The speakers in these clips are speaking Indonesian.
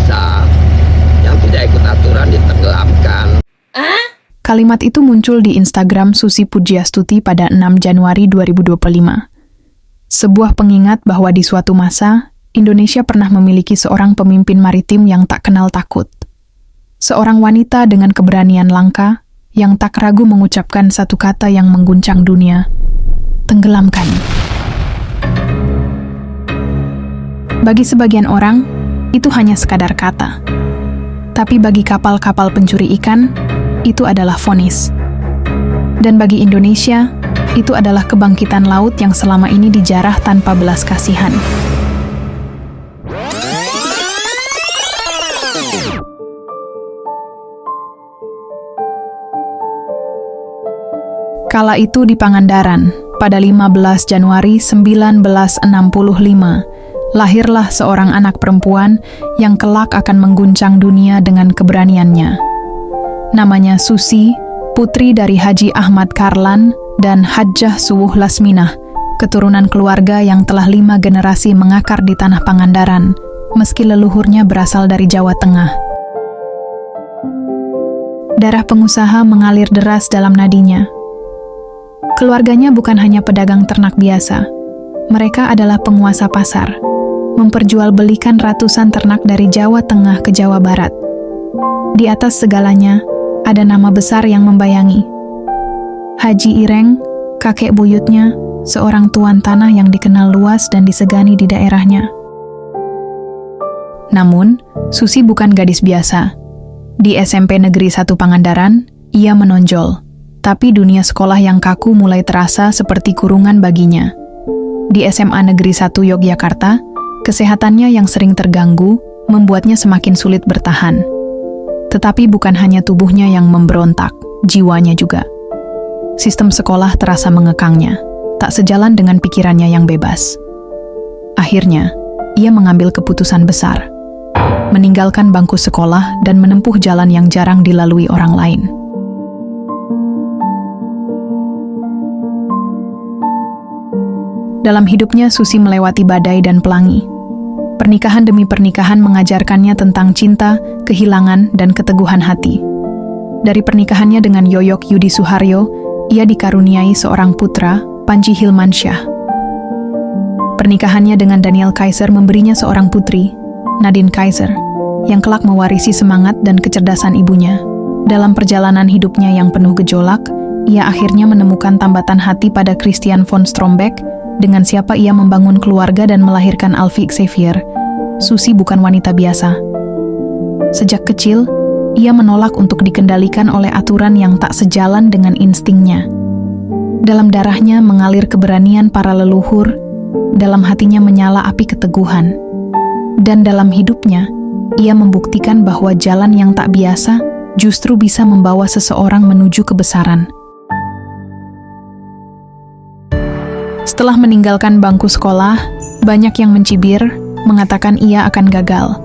bisa. Yang tidak ikut aturan ditenggelamkan. Kalimat itu muncul di Instagram Susi Pujiastuti pada 6 Januari 2025. Sebuah pengingat bahwa di suatu masa, Indonesia pernah memiliki seorang pemimpin maritim yang tak kenal takut. Seorang wanita dengan keberanian langka yang tak ragu mengucapkan satu kata yang mengguncang dunia. Tenggelamkan. Bagi sebagian orang, itu hanya sekadar kata. Tapi bagi kapal-kapal pencuri ikan, itu adalah vonis. Dan bagi Indonesia, itu adalah kebangkitan laut yang selama ini dijarah tanpa belas kasihan. Kala itu di Pangandaran, pada 15 Januari 1965, lahirlah seorang anak perempuan yang kelak akan mengguncang dunia dengan keberaniannya. Namanya Susi, putri dari Haji Ahmad Karlan dan Hajjah Suwuh Lasminah, keturunan keluarga yang telah 5 generasi mengakar di tanah Pangandaran, meski leluhurnya berasal dari Jawa Tengah. Darah pengusaha mengalir deras dalam nadinya. Keluarganya bukan hanya pedagang ternak biasa, mereka adalah penguasa pasar, memperjualbelikan ratusan ternak dari Jawa Tengah ke Jawa Barat. Di atas segalanya, ada nama besar yang membayangi. Haji Ireng, kakek buyutnya, seorang tuan tanah yang dikenal luas dan disegani di daerahnya. Namun, Susi bukan gadis biasa. Di SMP Negeri 1 Pangandaran, ia menonjol. Tapi dunia sekolah yang kaku mulai terasa seperti kurungan baginya. Di SMA Negeri 1 Yogyakarta, kesehatannya yang sering terganggu membuatnya semakin sulit bertahan. Tetapi bukan hanya tubuhnya yang memberontak, jiwanya juga. Sistem sekolah terasa mengekangnya, tak sejalan dengan pikirannya yang bebas. Akhirnya, ia mengambil keputusan besar, meninggalkan bangku sekolah dan menempuh jalan yang jarang dilalui orang lain. Dalam hidupnya, Susi melewati badai dan pelangi. Pernikahan demi pernikahan mengajarkannya tentang cinta, kehilangan, dan keteguhan hati. Dari pernikahannya dengan Yoyok Yudi Suharyo, ia dikaruniai seorang putra, Panji Hilmansyah. Pernikahannya dengan Daniel Kaiser memberinya seorang putri, Nadine Kaiser, yang kelak mewarisi semangat dan kecerdasan ibunya. Dalam perjalanan hidupnya yang penuh gejolak, ia akhirnya menemukan tambatan hati pada Christian von Strombeck, dengan siapa ia membangun keluarga dan melahirkan Alfie Xavier. Susi bukan wanita biasa. Sejak kecil, ia menolak untuk dikendalikan oleh aturan yang tak sejalan dengan instingnya. Dalam darahnya mengalir keberanian para leluhur, dalam hatinya menyala api keteguhan. Dan dalam hidupnya, ia membuktikan bahwa jalan yang tak biasa justru bisa membawa seseorang menuju kebesaran. Setelah meninggalkan bangku sekolah, banyak yang mencibir, mengatakan ia akan gagal.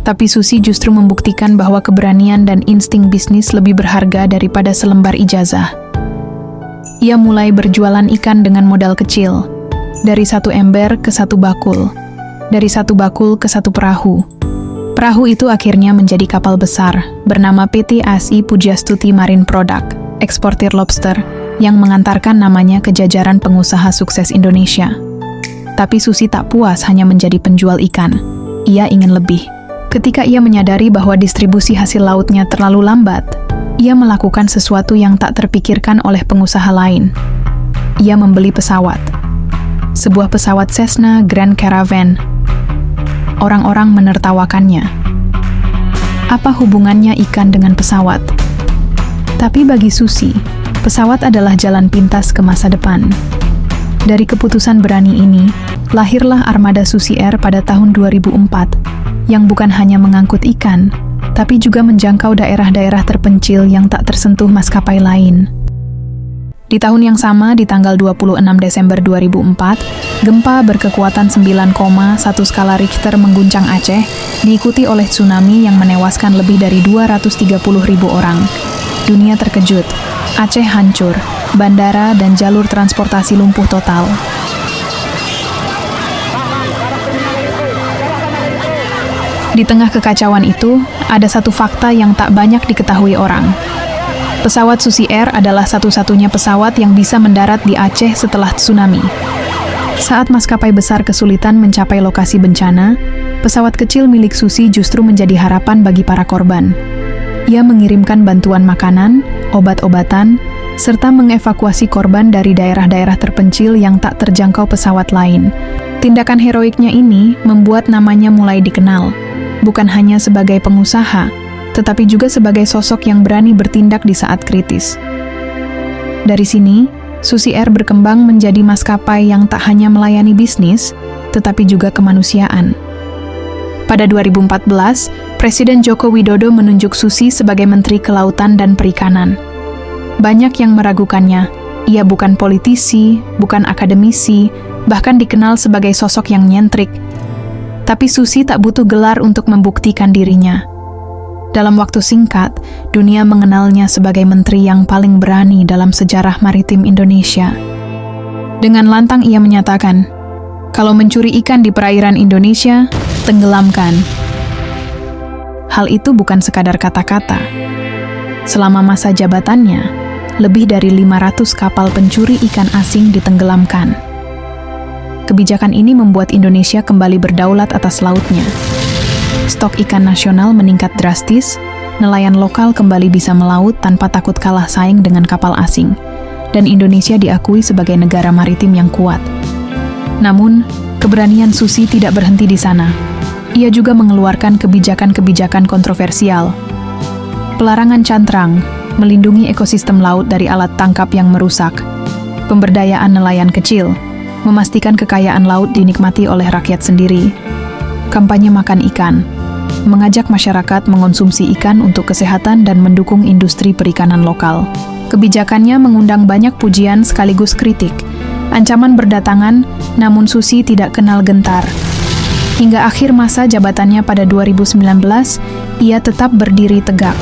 Tapi Susi justru membuktikan bahwa keberanian dan insting bisnis lebih berharga daripada selembar ijazah. Ia mulai berjualan ikan dengan modal kecil, dari 1 ember ke 1 bakul, dari 1 bakul ke 1 perahu. Perahu itu akhirnya menjadi kapal besar, bernama PT ASI Pujiastuti Marine Product, eksportir lobster, yang mengantarkan namanya ke jajaran pengusaha sukses Indonesia. Tapi Susi tak puas hanya menjadi penjual ikan. Ia ingin lebih. Ketika ia menyadari bahwa distribusi hasil lautnya terlalu lambat, ia melakukan sesuatu yang tak terpikirkan oleh pengusaha lain. Ia membeli pesawat. Sebuah pesawat Cessna Grand Caravan. Orang-orang menertawakannya. Apa hubungannya ikan dengan pesawat? Tapi bagi Susi, pesawat adalah jalan pintas ke masa depan. Dari keputusan berani ini, lahirlah armada Susi Air pada tahun 2004, yang bukan hanya mengangkut ikan, tapi juga menjangkau daerah-daerah terpencil yang tak tersentuh maskapai lain. Di tahun yang sama, di tanggal 26 Desember 2004, gempa berkekuatan 9,1 skala Richter mengguncang Aceh, diikuti oleh tsunami yang menewaskan lebih dari 230.000 orang. Dunia terkejut. Aceh hancur, bandara dan jalur transportasi lumpuh total. Di tengah kekacauan itu, ada satu fakta yang tak banyak diketahui orang. Pesawat Susi Air adalah satu-satunya pesawat yang bisa mendarat di Aceh setelah tsunami. Saat maskapai besar kesulitan mencapai lokasi bencana, pesawat kecil milik Susi justru menjadi harapan bagi para korban. Ia mengirimkan bantuan makanan, obat-obatan, serta mengevakuasi korban dari daerah-daerah terpencil yang tak terjangkau pesawat lain. Tindakan heroiknya ini membuat namanya mulai dikenal, bukan hanya sebagai pengusaha, tetapi juga sebagai sosok yang berani bertindak di saat kritis. Dari sini, Susi Air berkembang menjadi maskapai yang tak hanya melayani bisnis, tetapi juga kemanusiaan. Pada 2014, Presiden Joko Widodo menunjuk Susi sebagai Menteri Kelautan dan Perikanan. Banyak yang meragukannya. Ia bukan politisi, bukan akademisi, bahkan dikenal sebagai sosok yang nyentrik. Tapi Susi tak butuh gelar untuk membuktikan dirinya. Dalam waktu singkat, dunia mengenalnya sebagai menteri yang paling berani dalam sejarah maritim Indonesia. Dengan lantang ia menyatakan, kalau mencuri ikan di perairan Indonesia, tenggelamkan. Hal itu bukan sekadar kata-kata. Selama masa jabatannya, lebih dari 500 kapal pencuri ikan asing ditenggelamkan. Kebijakan ini membuat Indonesia kembali berdaulat atas lautnya. Stok ikan nasional meningkat drastis, nelayan lokal kembali bisa melaut tanpa takut kalah saing dengan kapal asing, dan Indonesia diakui sebagai negara maritim yang kuat. Namun, keberanian Susi tidak berhenti di sana. Ia juga mengeluarkan kebijakan-kebijakan kontroversial. Pelarangan cantrang, melindungi ekosistem laut dari alat tangkap yang merusak, pemberdayaan nelayan kecil, memastikan kekayaan laut dinikmati oleh rakyat sendiri, kampanye makan ikan, mengajak masyarakat mengonsumsi ikan untuk kesehatan dan mendukung industri perikanan lokal. Kebijakannya mengundang banyak pujian sekaligus kritik. Ancaman berdatangan, namun Susi tidak kenal gentar. Hingga akhir masa jabatannya pada 2019, ia tetap berdiri tegak.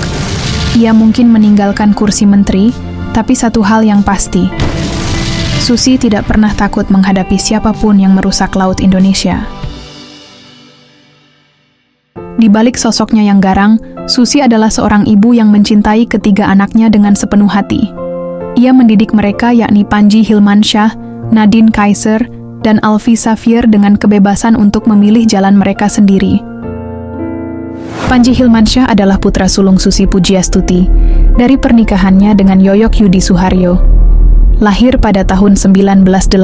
Ia mungkin meninggalkan kursi menteri, tapi satu hal yang pasti, Susi tidak pernah takut menghadapi siapapun yang merusak laut Indonesia. Di balik sosoknya yang garang, Susi adalah seorang ibu yang mencintai ketiga anaknya dengan sepenuh hati. Ia mendidik mereka yakni Panji Hilmansyah, Nadine Kaiser, dan Alfi Safir dengan kebebasan untuk memilih jalan mereka sendiri. Panji Hilmansyah adalah putra sulung Susi Pujiastuti dari pernikahannya dengan Yoyok Yudi Suharyo. Lahir pada tahun 1984,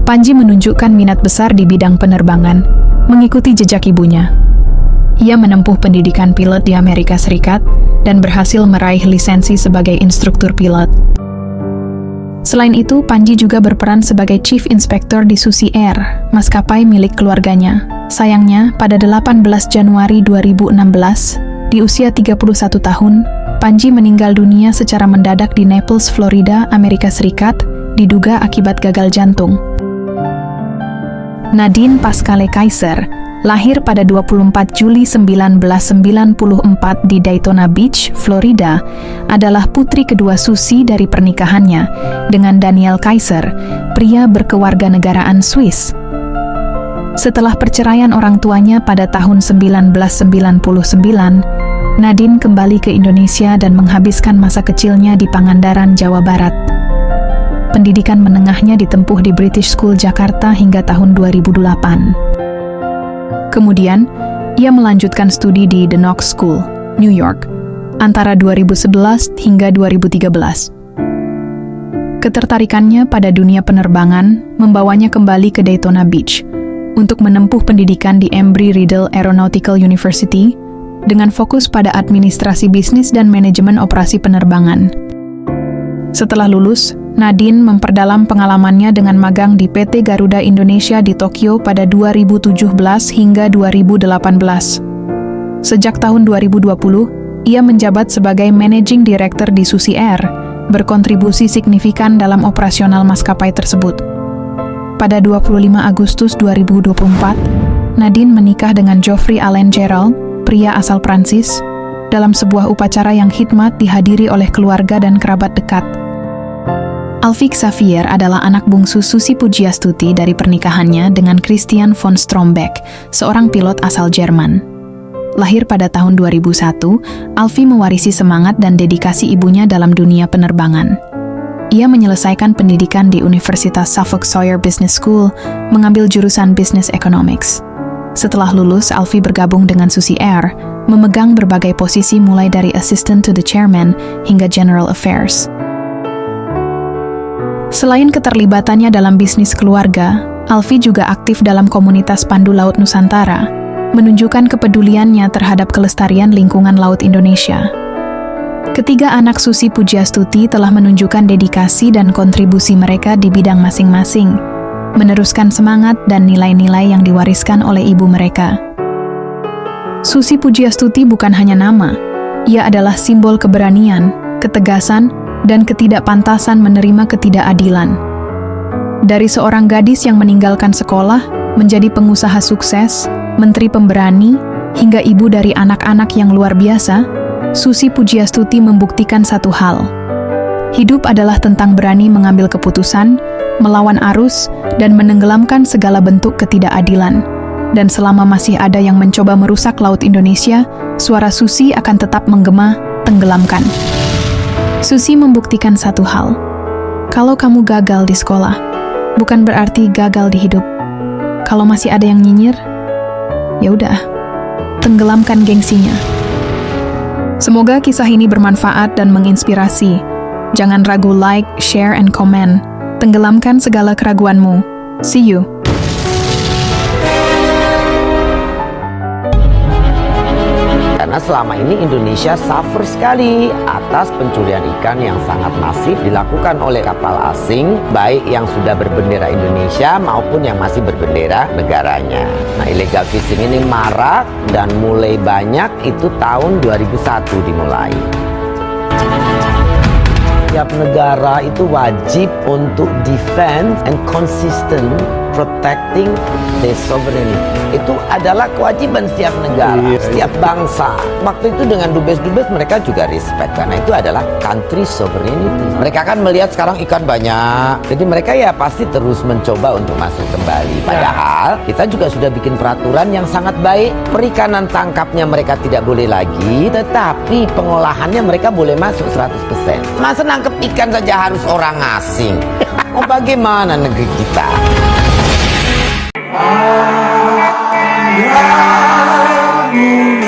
Panji menunjukkan minat besar di bidang penerbangan, mengikuti jejak ibunya. Ia menempuh pendidikan pilot di Amerika Serikat dan berhasil meraih lisensi sebagai instruktur pilot. Selain itu, Panji juga berperan sebagai Chief Inspector di Susi Air, maskapai milik keluarganya. Sayangnya, pada 18 Januari 2016, di usia 31 tahun, Panji meninggal dunia secara mendadak di Naples, Florida, Amerika Serikat, diduga akibat gagal jantung. Nadine Pascale Kaiser lahir pada 24 Juli 1994 di Daytona Beach, Florida, adalah putri kedua Susi dari pernikahannya dengan Daniel Kaiser, pria berkewarganegaraan Swiss. Setelah perceraian orang tuanya pada tahun 1999, Nadine kembali ke Indonesia dan menghabiskan masa kecilnya di Pangandaran, Jawa Barat. Pendidikan menengahnya ditempuh di British School Jakarta hingga tahun 2008. Kemudian, ia melanjutkan studi di The Knox School, New York, antara 2011 hingga 2013. Ketertarikannya pada dunia penerbangan membawanya kembali ke Daytona Beach untuk menempuh pendidikan di Embry-Riddle Aeronautical University dengan fokus pada administrasi bisnis dan manajemen operasi penerbangan. Setelah lulus, Nadine memperdalam pengalamannya dengan magang di PT Garuda Indonesia di Tokyo pada 2017 hingga 2018. Sejak tahun 2020, ia menjabat sebagai Managing Director di Susi Air, berkontribusi signifikan dalam operasional maskapai tersebut. Pada 25 Agustus 2024, Nadine menikah dengan Geoffrey Allen Gerald, pria asal Prancis, dalam sebuah upacara yang khidmat dihadiri oleh keluarga dan kerabat dekat. Alfie Xavier adalah anak bungsu Susi Pujiastuti dari pernikahannya dengan Christian von Strombeck, seorang pilot asal Jerman. Lahir pada tahun 2001, Alfie mewarisi semangat dan dedikasi ibunya dalam dunia penerbangan. Ia menyelesaikan pendidikan di Universitas Suffolk Sawyer Business School, mengambil jurusan Business Economics. Setelah lulus, Alfie bergabung dengan Susi Air, memegang berbagai posisi mulai dari Assistant to the Chairman hingga General Affairs. Selain keterlibatannya dalam bisnis keluarga, Alfie juga aktif dalam komunitas Pandu Laut Nusantara, menunjukkan kepeduliannya terhadap kelestarian lingkungan laut Indonesia. Ketiga anak Susi Pujiastuti telah menunjukkan dedikasi dan kontribusi mereka di bidang masing-masing, meneruskan semangat dan nilai-nilai yang diwariskan oleh ibu mereka. Susi Pujiastuti bukan hanya nama, ia adalah simbol keberanian, ketegasan, dan ketidakpantasan menerima ketidakadilan. Dari seorang gadis yang meninggalkan sekolah, menjadi pengusaha sukses, menteri pemberani, hingga ibu dari anak-anak yang luar biasa, Susi Pujiastuti membuktikan satu hal. Hidup adalah tentang berani mengambil keputusan, melawan arus, dan menenggelamkan segala bentuk ketidakadilan. Dan selama masih ada yang mencoba merusak laut Indonesia, suara Susi akan tetap menggema, tenggelamkan. Susi membuktikan satu hal. Kalau kamu gagal di sekolah, bukan berarti gagal di hidup. Kalau masih ada yang nyinyir, ya udah, tenggelamkan gengsinya. Semoga kisah ini bermanfaat dan menginspirasi. Jangan ragu like, share, and comment. Tenggelamkan segala keraguanmu. See you. Karena selama ini Indonesia suffer sekali atas pencurian ikan yang sangat masif dilakukan oleh kapal asing, baik yang sudah berbendera Indonesia maupun yang masih berbendera negaranya. Nah, illegal fishing ini marak dan mulai banyak itu tahun 2001 dimulai. Setiap negara itu wajib untuk defend and consistent protecting their sovereignty. Itu adalah kewajiban setiap negara, setiap bangsa. Waktu itu dengan dubes-dubes mereka juga respect karena itu adalah country sovereignty. Mereka kan melihat sekarang ikan banyak, jadi mereka ya pasti terus mencoba untuk masuk kembali. Padahal kita juga sudah bikin peraturan yang sangat baik. Perikanan tangkapnya mereka tidak boleh lagi, tetapi pengolahannya mereka boleh masuk 100%. Masa nangkep ikan saja harus orang asing? Oh, bagaimana negeri kita? Ayahmu